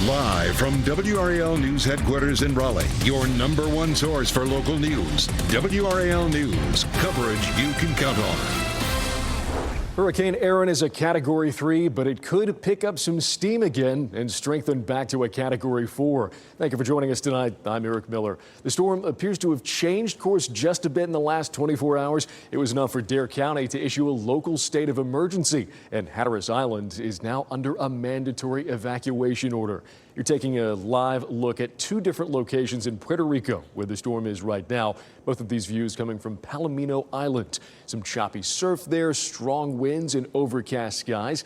Live from WRAL News Headquarters in Raleigh, your number one source for local news. WRAL News, coverage you can count on. Hurricane Erin is a Category 3, but it could pick up some steam again and strengthen back to a Category 4. Thank you for joining us tonight. I'm Eric Miller. The storm appears to have changed course just a bit in the last 24 hours. It was enough for Dare County to issue a local state of emergency, and Hatteras Island is now under a mandatory evacuation order. You're taking a live look at two different locations in Puerto Rico where the storm is right now. Both of these views coming from Palomino Island. Some choppy surf there, strong winds and overcast skies.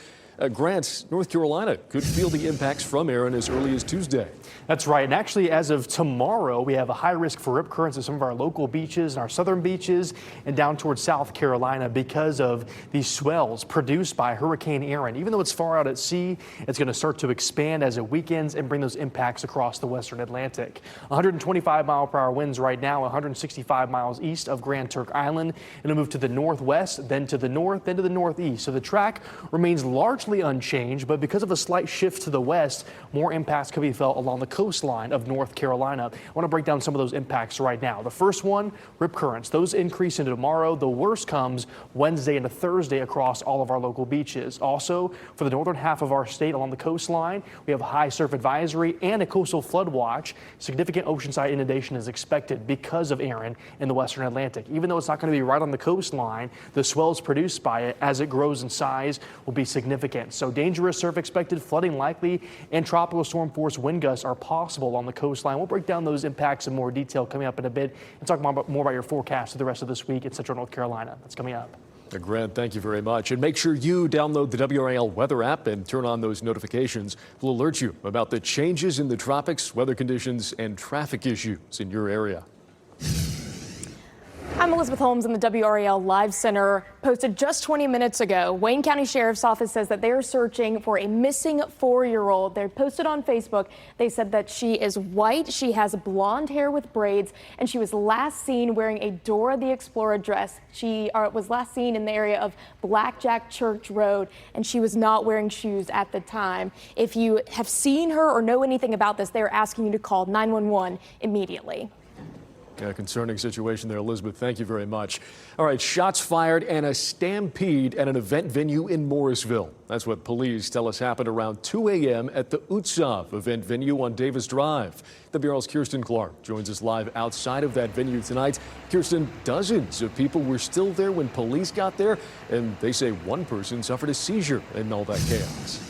Grant, North Carolina could feel the impacts from Erin as early as Tuesday. That's right. And actually, as of tomorrow, we have a high risk for rip currents at some of our local beaches and our southern beaches and down towards South Carolina because of these swells produced by Hurricane Erin. Even though it's far out at sea, it's going to start to expand as it weakens and bring those impacts across the western Atlantic. 125-mile-per-hour winds right now, 165 miles east of Grand Turk Island. It'll move to the northwest, then to the north, then to the northeast. So the track remains largely unchanged, but because of a slight shift to the west, more impacts could be felt along the coastline of North Carolina. I want to break down some of those impacts right now. The first one, rip currents. Those increase into tomorrow. The worst comes Wednesday into Thursday across all of our local beaches. Also, for the northern half of our state along the coastline, we have a high surf advisory and a coastal flood watch. Significant oceanside inundation is expected because of Erin in the western Atlantic. Even though it's not going to be right on the coastline, the swells produced by it as it grows in size will be significant. So dangerous surf expected, flooding likely, and tropical storm force wind gusts are possible on the coastline. We'll break down those impacts in more detail coming up in a bit and talk more about your forecast for the rest of this week in central North Carolina. That's coming up. Grant, thank you very much. And make sure you download the WRAL weather app and turn on those notifications. We'll alert you about the changes in the tropics, weather conditions, and traffic issues in your area. I'm Elizabeth Holmes in the WRAL Live Center. Posted just 20 minutes ago, Wayne County Sheriff's Office says that they're searching for a missing 4-year-old. They're posted on Facebook. They said that she is white, she has blonde hair with braids, and she was last seen wearing a Dora the Explorer dress. She was last seen in the area of Blackjack Church Road, and she was not wearing shoes at the time. If you have seen her or know anything about this, they're asking you to call 911 immediately. A concerning situation there, Elizabeth. Thank you very much. All right, shots fired and a stampede at an event venue in Morrisville. That's what police tell us happened around 2 a.m. at the Utsav event venue on Davis Drive. WRAL's Kirsten Clark joins us live outside of that venue tonight. Kirsten, dozens of people were still there when police got there, and they say one person suffered a seizure in all that chaos.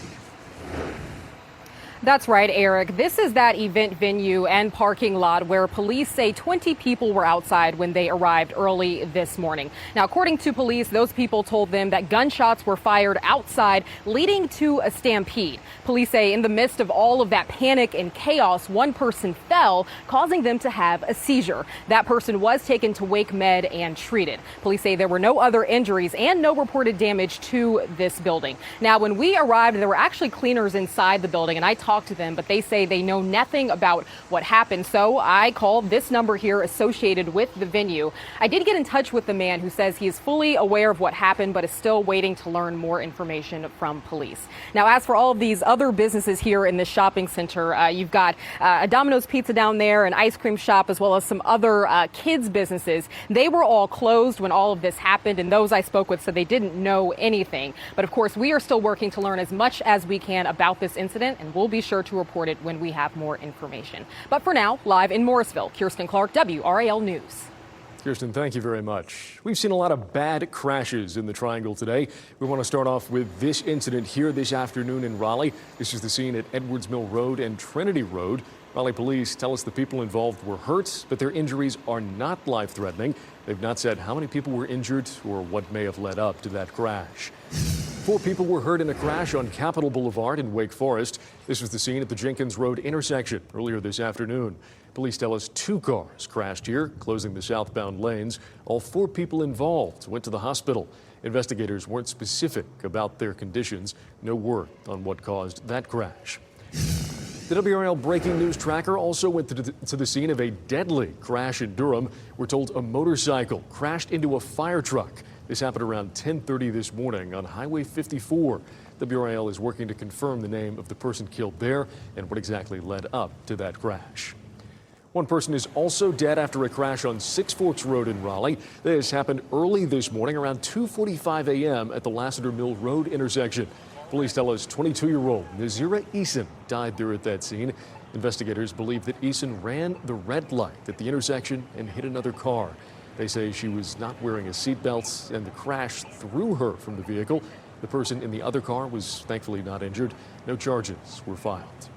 That's right, Eric. This is that event venue and parking lot where police say 20 people were outside when they arrived early this morning. Now, according to police, those people told them that gunshots were fired outside, leading to a stampede. Police say in the midst of all of that panic and chaos, one person fell, causing them to have a seizure. That person was taken to Wake Med and treated. Police say there were no other injuries and no reported damage to this building. Now, when we arrived, there were actually cleaners inside the building, and I talked to them, but they say they know nothing about what happened. So I called this number here associated with the venue. I did get in touch with the man who says he is fully aware of what happened, but is still waiting to learn more information from police. Now, as for all of these other businesses here in the shopping center, you've got a Domino's Pizza down there, an ice cream shop, as well as some other kids businesses. They were all closed when all of this happened, and those I spoke with said they didn't know anything. But of course, we are still working to learn as much as we can about this incident, and we'll be sure to report it when we have more information. But for now, live in Morrisville, Kirsten Clark, WRAL News. Kirsten, thank you very much. We've seen a lot of bad crashes in the Triangle today. We want to start off with this incident here this afternoon in Raleigh. This is the scene at Edwards Mill Road and Trinity Road. Raleigh police tell us the people involved were hurt, but their injuries are not life-threatening. They've not said how many people were injured or what may have led up to that crash. 4 people were hurt in a crash on Capitol Boulevard in Wake Forest. This was the scene at the Jenkins Road intersection earlier this afternoon. Police tell us 2 cars crashed here, closing the southbound lanes. All 4 people involved went to the hospital. Investigators weren't specific about their conditions. No word on what caused that crash. The WRAL breaking news tracker also went to the scene of a deadly crash in Durham. We're told a motorcycle crashed into a fire truck. This happened around 10:30 this morning on Highway 54. WRAL is working to confirm the name of the person killed there and what exactly led up to that crash. One person is also dead after a crash on Six Forks Road in Raleigh. This happened early this morning around 2:45 a.m. at the Lassiter Mill Road intersection. Police tell us 22-year-old Nazira Eason died there at that scene. Investigators believe that Eason ran the red light at the intersection and hit another car. They say she was not wearing a seatbelt and the crash threw her from the vehicle. The person in the other car was thankfully not injured. No charges were filed.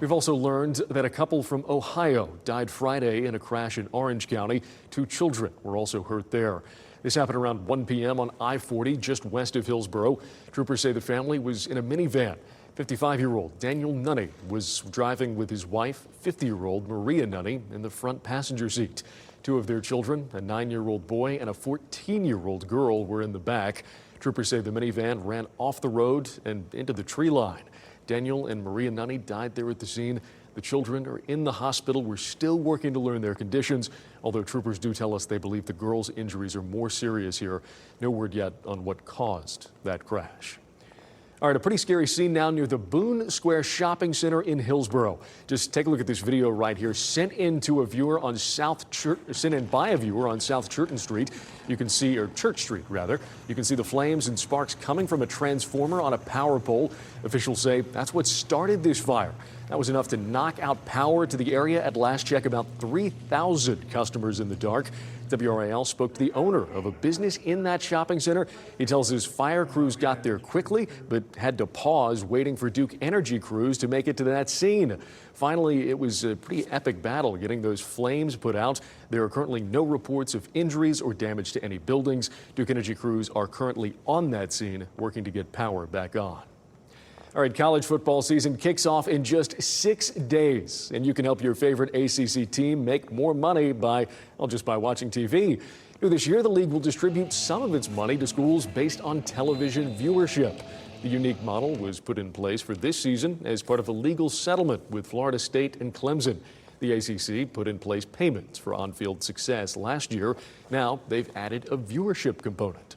We've also learned that a couple from Ohio died Friday in a crash in Orange County. 2 children were also hurt there. This happened around 1 p.m. on I-40 just west of Hillsboro. Troopers say the family was in a minivan. 55-year-old Daniel Nunny was driving with his wife, 50-year-old Maria Nunny, in the front passenger seat. 2 of their children, a 9-year-old boy and a 14-year-old girl, were in the back. Troopers say the minivan ran off the road and into the tree line. Daniel and Maria Nunny died there at the scene. The children are in the hospital. We're still working to learn their conditions, although troopers do tell us they believe the girls' injuries are more serious here. No word yet on what caused that crash. All right, a pretty scary scene now near the Boone Square Shopping Center in Hillsboro. Just take a look at this video right here, sent in by a viewer on South Churton Street. You can see, or Church Street rather, you can see the flames and sparks coming from a transformer on a power pole. Officials say that's what started this fire. That was enough to knock out power to the area. At last check, about 3,000 customers in the dark. WRAL spoke to the owner of a business in that shopping center. He tells us fire crews got there quickly, but had to pause waiting for Duke Energy crews to make it to that scene. Finally, it was a pretty epic battle getting those flames put out. There are currently no reports of injuries or damage to any buildings. Duke Energy crews are currently on that scene working to get power back on. All right, college football season kicks off in just 6 days, and you can help your favorite ACC team make more money by watching TV. This year, the league will distribute some of its money to schools based on television viewership. The unique model was put in place for this season as part of a legal settlement with Florida State and Clemson. The ACC put in place payments for on-field success last year. Now they've added a viewership component.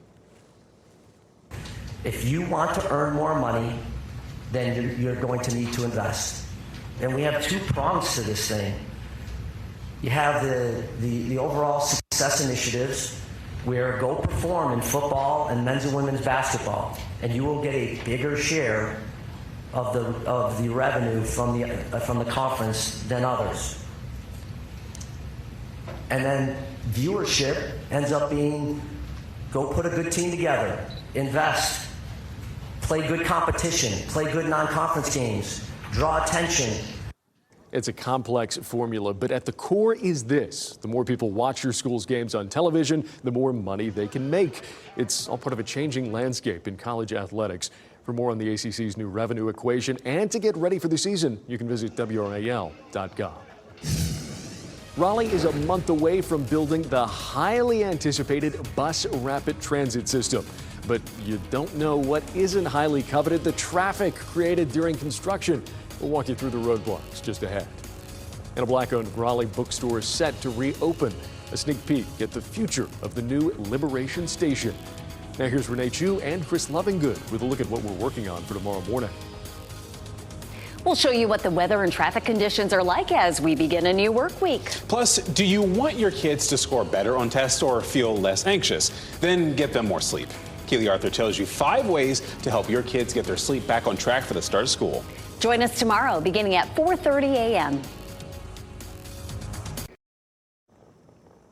If you want to earn more money, then you're going to need to invest. And we have 2 prongs to this thing. You have the overall success initiatives, where go perform in football and men's and women's basketball, and you will get a bigger share of the revenue from the conference than others. And then viewership ends up being, go put a good team together, invest, play good competition, play good non-conference games, draw attention. It's a complex formula, but at the core is this. The more people watch your school's games on television, the more money they can make. It's all part of a changing landscape in college athletics. For more on the ACC's new revenue equation and to get ready for the season, you can visit WRAL.com. Raleigh is a month away from building the highly anticipated bus rapid transit system. But you don't know what isn't highly coveted: the traffic created during construction. We'll walk you through the roadblocks just ahead. And a Black-owned Raleigh bookstore is set to reopen. A sneak peek at the future of the new Liberation Station. Now here's Renee Chu and Chris Lovingood with a look at what we're working on for tomorrow morning. We'll show you what the weather and traffic conditions are like as we begin a new work week. Plus, do you want your kids to score better on tests or feel less anxious? Then get them more sleep. Keely Arthur tells you 5 ways to help your kids get their sleep back on track for the start of school. Join us tomorrow beginning at 4:30 a.m.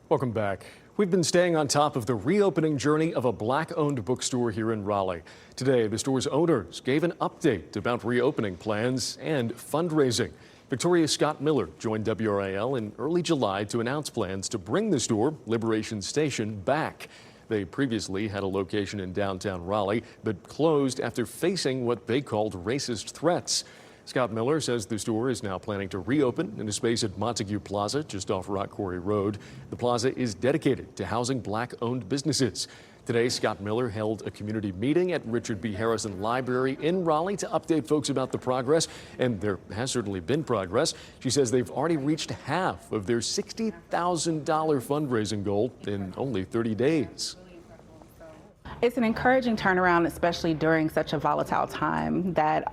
Welcome back. We've been staying on top of the reopening journey of a Black-owned bookstore here in Raleigh. Today, the store's owners gave an update about reopening plans and fundraising. Victoria Scott Miller joined WRAL in early July to announce plans to bring the store, Liberation Station, back. They previously had a location in downtown Raleigh, but closed after facing what they called racist threats. Scott Miller says the store is now planning to reopen in a space at Montague Plaza, just off Rock Quarry Road. The plaza is dedicated to housing Black-owned businesses. Today, Scott Miller held a community meeting at Richard B. Harrison Library in Raleigh to update folks about the progress, and there has certainly been progress. She says they've already reached half of their $60,000 fundraising goal in only 30 days. It's an encouraging turnaround, especially during such a volatile time, that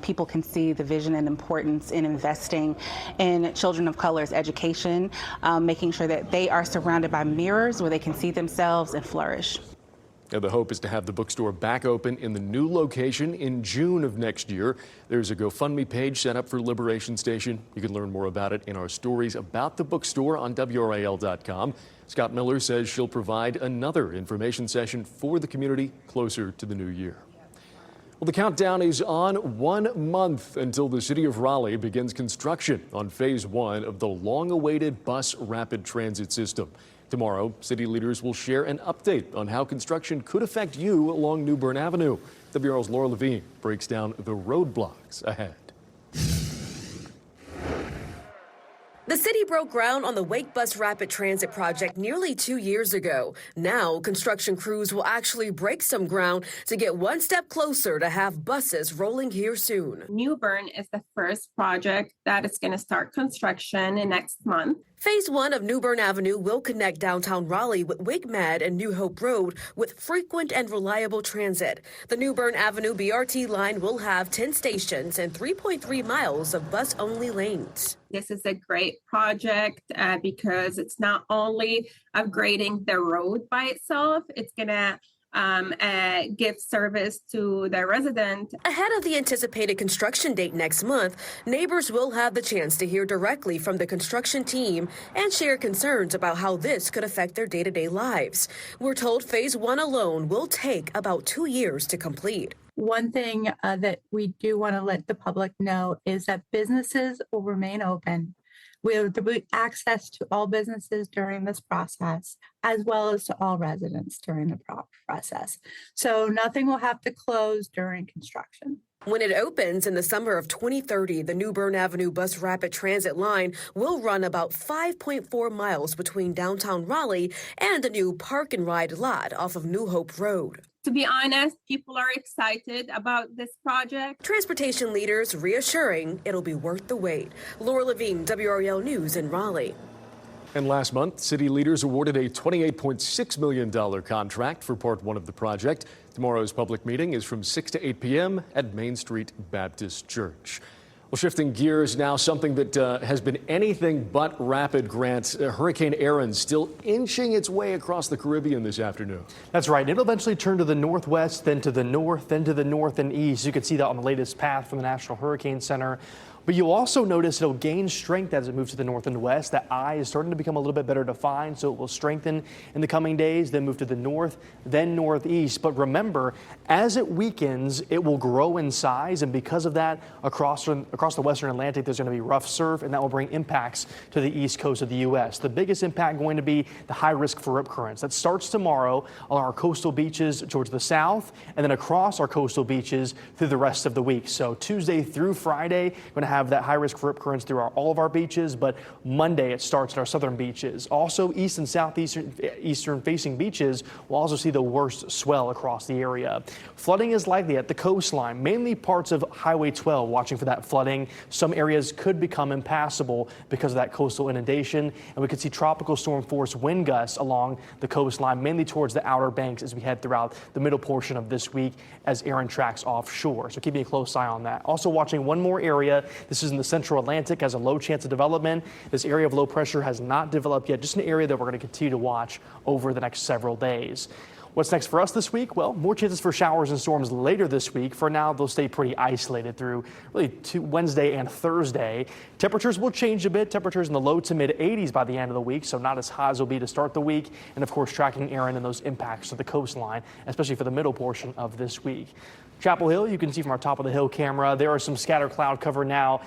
people can see the vision and importance in investing in children of color's education, making sure that they are surrounded by mirrors where they can see themselves and flourish. And the hope is to have the bookstore back open in the new location in June of next year. There's a GoFundMe page set up for Liberation Station. You can learn more about it in our stories about the bookstore on WRAL.com. Scott Miller says she'll provide another information session for the community closer to the new year. Well, the countdown is on 1 month until the city of Raleigh begins construction on phase 1 of the long-awaited bus rapid transit system. Tomorrow, city leaders will share an update on how construction could affect you along New Bern Avenue. WRAL's Laura Levine breaks down the roadblocks ahead. The city broke ground on the Wake Bus Rapid Transit project nearly 2 years ago. Now, construction crews will actually break some ground to get one step closer to have buses rolling here soon. New Bern is the first project that is going to start construction in next month. Phase 1 of New Bern Avenue will connect downtown Raleigh with Wake Med and New Hope Road with frequent and reliable transit. The New Bern Avenue BRT line will have 10 stations and 3.3 miles of bus-only lanes. This is a great project because it's not only upgrading the road by itself, it's going to give service to the resident. Ahead of the anticipated construction date next month, neighbors will have the chance to hear directly from the construction team and share concerns about how this could affect their day-to-day lives. We're told phase 1 alone will take about 2 years to complete. One thing that we do want to let the public know is that businesses will remain open. There will be access to all businesses during this process, as well as to all residents during the process. So nothing will have to close during construction. When it opens in the summer of 2030, the New Bern Avenue Bus Rapid Transit line will run about 5.4 miles between downtown Raleigh and the new park and ride lot off of New Hope Road. To be honest, people are excited about this project. Transportation leaders reassuring it'll be worth the wait. Laura Levine, WRAL News in Raleigh. And last month, city leaders awarded a $28.6 million contract for Part 1 of the project. Tomorrow's public meeting is from 6 to 8 p.m. at Main Street Baptist Church. Well, shifting gears now, something that has been anything but rapid, Grant. Hurricane Erin still inching its way across the Caribbean this afternoon. That's right. It'll eventually turn to the northwest, then to the north, then to the north and east. You can see that on the latest path from the National Hurricane Center. But you'll also notice it'll gain strength as it moves to the north and west. That eye is starting to become a little bit better defined, so it will strengthen in the coming days, then move to the north, then northeast. But remember, as it weakens, it will grow in size, and because of that, across the western Atlantic, there's going to be rough surf, and that will bring impacts to the east coast of the U.S. The biggest impact going to be the high risk for rip currents. That starts tomorrow on our coastal beaches towards the south, and then across our coastal beaches through the rest of the week. So Tuesday through Friday, going to have that high risk for rip currents through all of our beaches, but Monday it starts at our southern beaches. Also, east and southeastern facing beaches will also see the worst swell across the area. Flooding is likely at the coastline, mainly parts of Highway 12, watching for that flooding. Some areas could become impassable because of that coastal inundation, and we could see tropical storm force wind gusts along the coastline, mainly towards the Outer Banks as we head throughout the middle portion of this week as Erin tracks offshore. So keeping a close eye on that. Also watching one more area. This is in the central Atlantic, has a low chance of development. This area of low pressure has not developed yet, just an area that we're going to continue to watch over the next several days. What's next for us this week? Well, more chances for showers and storms later this week. For now, they'll stay pretty isolated through really Wednesday and Thursday. Temperatures will change a bit. Temperatures in the low to mid 80s by the end of the week, so not as hot as will be to start the week. And of course, tracking Erin and those impacts to the coastline, especially for the middle portion of this week. Chapel Hill, you can see from our top of the hill camera, there are some scattered cloud cover now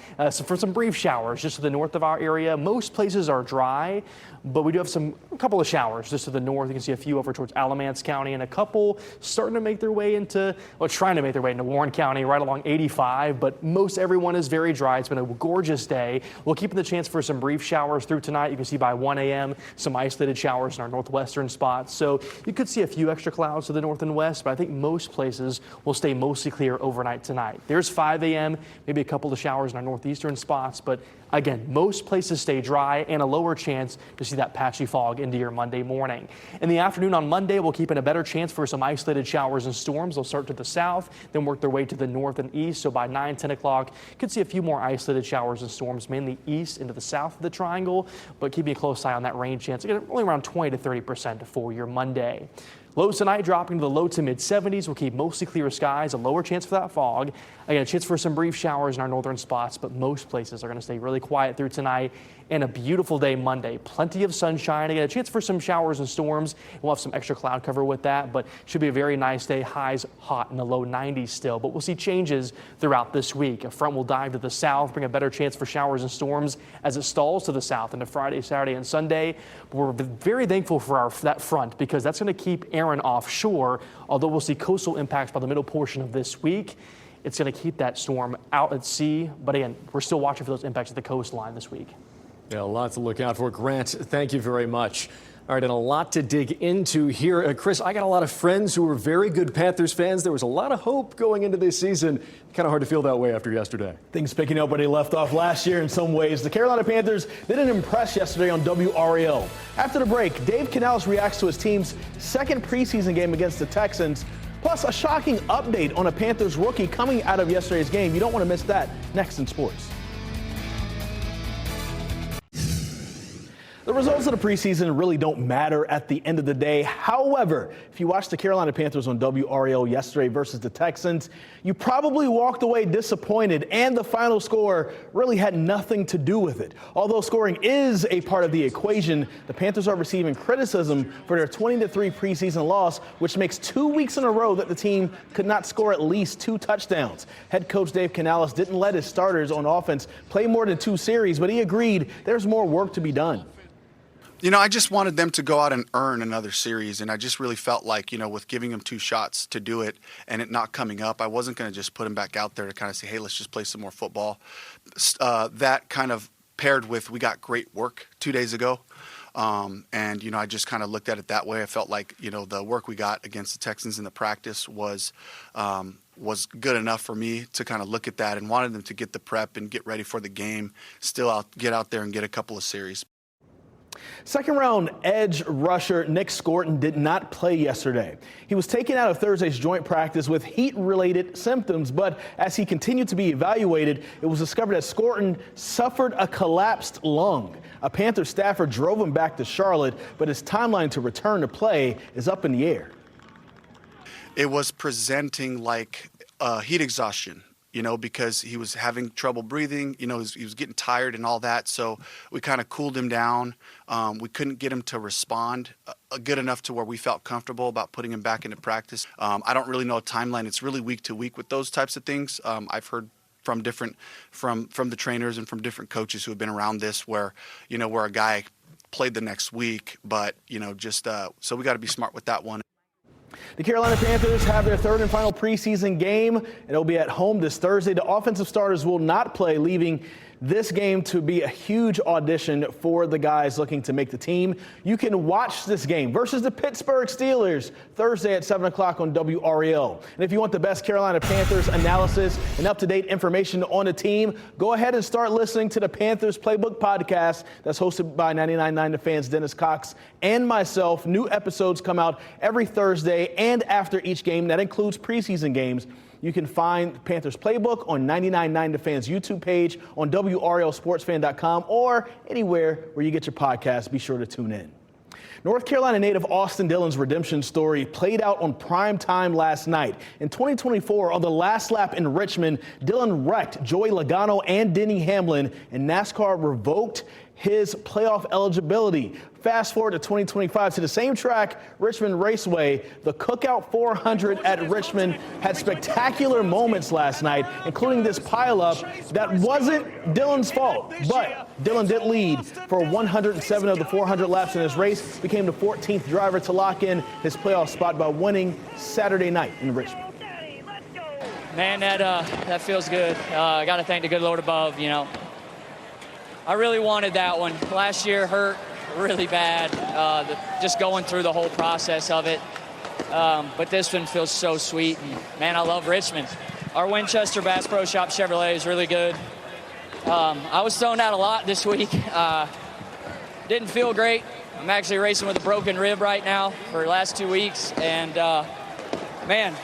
for some brief showers just to the north of our area. Most places are dry, but we do have a couple of showers just to the north. You can see a few over towards Alamance County and a couple starting to make their way into, trying to make their way into Warren County right along 85, but most everyone is very dry. It's been a gorgeous day. We'll keep the chance for some brief showers through tonight. You can see by 1 a.m. some isolated showers in our northwestern spots. So you could see a few extra clouds to the north and west, but I think most places will stay mostly clear overnight tonight. There's 5 a.m., maybe a couple of showers in our northeastern spots, but again, most places stay dry and a lower chance to see that that patchy fog into your Monday morning. In the afternoon on Monday, we'll keep in a better chance for some isolated showers and storms. They'll start to the south, then work their way to the north and east. So by 9, 10 o'clock, you could see a few more isolated showers and storms, mainly east into the south of the triangle. But keeping a close eye on that rain chance, again, only around 20 to 30% for your Monday. Lows tonight dropping to the low to mid 70s. We'll keep mostly clear skies, a lower chance for that fog. Again, a chance for some brief showers in our northern spots, but most places are going to stay really quiet through tonight. And a beautiful day Monday. Plenty of sunshine. Again, a chance for some showers and storms. We'll have some extra cloud cover with that, but should be a very nice day. Highs hot in the low 90s still, but we'll see changes throughout this week. A front will dive to the south, bring a better chance for showers and storms as it stalls to the south into Friday, Saturday, and Sunday. But we're very thankful for that front because that's going to keep Aaron offshore, although we'll see coastal impacts by the middle portion of this week. It's going to keep that storm out at sea, but again, we're still watching for those impacts at the coastline this week. Yeah, a lot to look out for. Grant, thank you very much. All right, and a lot to dig into here. Chris, I got a lot of friends who were very good Panthers fans. There was a lot of hope going into this season. Kind of hard to feel that way after yesterday. Things picking up where they left off last year in some ways. The Carolina Panthers didn't impress yesterday on WRAL. After the break, Dave Canales reacts to his team's second preseason game against the Texans, plus a shocking update on a Panthers rookie coming out of yesterday's game. You don't want to miss that next in sports. The results of the preseason really don't matter at the end of the day. However, if you watched the Carolina Panthers on WRAL yesterday versus the Texans, you probably walked away disappointed, and the final score really had nothing to do with it. Although scoring is a part of the equation, the Panthers are receiving criticism for their 20-3 preseason loss, which makes 2 weeks in a row that the team could not score at least 2 touchdowns. Head coach Dave Canales didn't let his starters on offense play more than 2 series, but he agreed there's more work to be done. You know, I just wanted them to go out and earn another series, and I just really felt like, you know, with giving them 2 shots to do it and it not coming up, I wasn't going to just put them back out there to kind of say, hey, let's just play some more football. That kind of paired with we got great work 2 days ago, and, you know, I just kind of looked at it that way. I felt like, you know, the work we got against the Texans in the practice was good enough for me to kind of look at that and wanted them to get the prep and get ready for the game, get out there and get a couple of series. Second-round edge rusher Nick Scorton did not play yesterday. He was taken out of Thursday's joint practice with heat-related symptoms, but as he continued to be evaluated, it was discovered that Scorton suffered a collapsed lung. A Panther staffer drove him back to Charlotte, but his timeline to return to play is up in the air. It was presenting like heat exhaustion. You know, because he was having trouble breathing, you know, he was getting tired and all that. So we kind of cooled him down. We couldn't get him to respond good enough to where we felt comfortable about putting him back into practice. I don't really know a timeline. It's really week to week with those types of things. I've heard from the trainers and from different coaches who have been around this where, you know, where a guy played the next week. But, you know, just so we got to be smart with that one. The Carolina Panthers have their third and final preseason game, and it'll be at home this Thursday. The offensive starters will not play, leaving this game to be a huge audition for the guys looking to make the team. You can watch this game versus the Pittsburgh Steelers Thursday at 7 o'clock on WRAL. And if you want the best Carolina Panthers analysis and up-to-date information on the team, go ahead and start listening to the Panthers Playbook podcast that's hosted by 99.9 The Fans' Dennis Cox and myself. New episodes come out every Thursday and after each game. That includes preseason games. You can find Panthers Playbook on 99.9 The Fans' YouTube page, on WRALSportsFan.com, or anywhere where you get your podcasts. Be sure to tune in. North Carolina native Austin Dillon's redemption story played out on prime time last night. In 2024, on the last lap in Richmond, Dillon wrecked Joey Logano and Denny Hamlin, and NASCAR revoked his playoff eligibility. Fast forward to 2025 to the same track, Richmond Raceway. The Cookout 400 at Richmond had spectacular moments last night, including this pileup that wasn't Dillon's fault. But Dillon did lead for 107 of the 400 laps in his race, became the 14th driver to lock in his playoff spot by winning Saturday night in Richmond. Man, that feels good. I got to thank the good Lord above, you know. I really wanted that one. Last year hurt really bad, just going through the whole process of it. But this one feels so sweet. And, man, I love Richmond. Our Winchester Bass Pro Shop Chevrolet is really good. I was thrown out a lot this week. didn't feel great. I'm actually racing with a broken rib right now for the last 2 weeks, and man,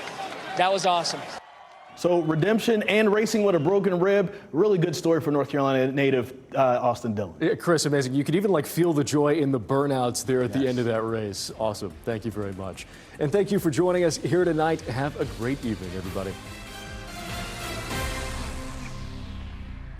that was awesome. So redemption and racing with a broken rib, really good story for North Carolina native Austin Dillon. Yeah, Chris, amazing. You could even feel the joy in the burnouts there at the end of that race. Awesome. Thank you very much. And thank you for joining us here tonight. Have a great evening, everybody.